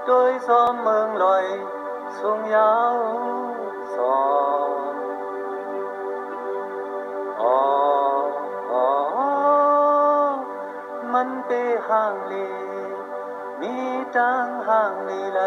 đôi xóm mương lòi xuống giáo gióมันไปห่างลีมีจังห่างลีไหล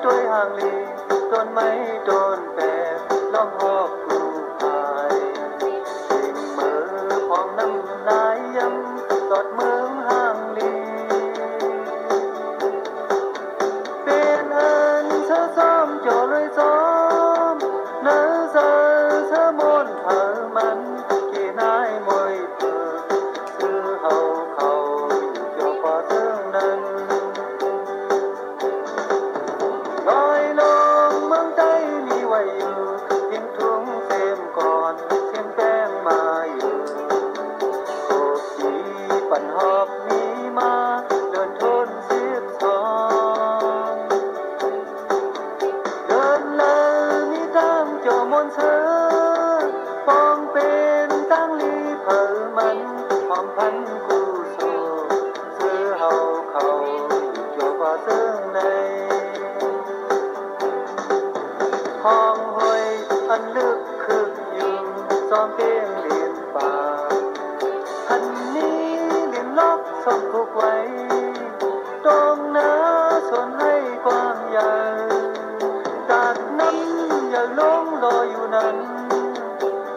ด้วยห่างลีต้นไม้โดนแปรล้อมหอบกูหายสิ่งมือของน้ำนายย้ำตอดเมืองห่างลีเป็นอันเธอซ้อมจอเลยซ้อมเนื้อเธอมนเธอมันกี่นายมวยเธอซื้อเขาอยู่พอเธอนั้นลอยลงเมืองใต้มีไว้อยู่ทิ้งทุ่งเต็มก่อนเสียงแป้งมาอยู่โอ้ยปั่นหอบมีมาเดินทน12เดินเลยมีตั้งเจ้ามนเธอปองเป็นตั้งลีเผอมันหอมพันกูโซซื้อเขาอยู่พอเธอในห้องห้อยอันลึกคึกอยู่ซ้อมเพลงเรียนป่าทันนี้เรียนล็อกส่องคุกไว้ตรงหน้าสวนให้กว้างใหญ่จากนั้นอย่าลงรออยู่นั้น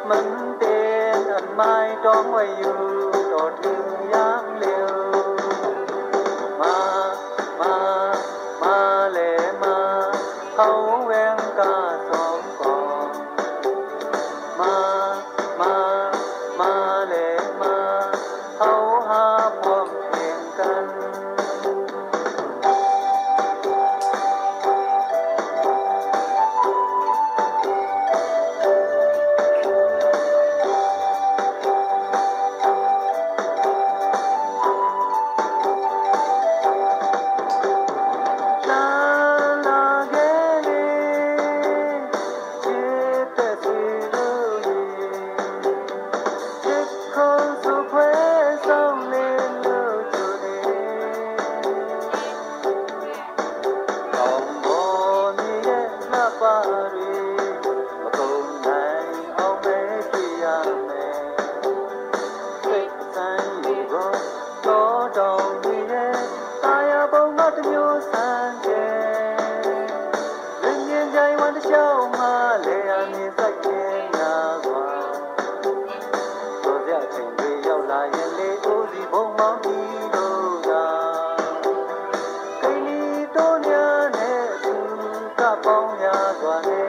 มันเป็นอันไม้ดองไว้อยู่ต่อถึงยามเร็วมาแลมาเขาแวงกาสองกองมาแลมาเขาหาพวกเพียงกันပေါင်းများစွာနဲ့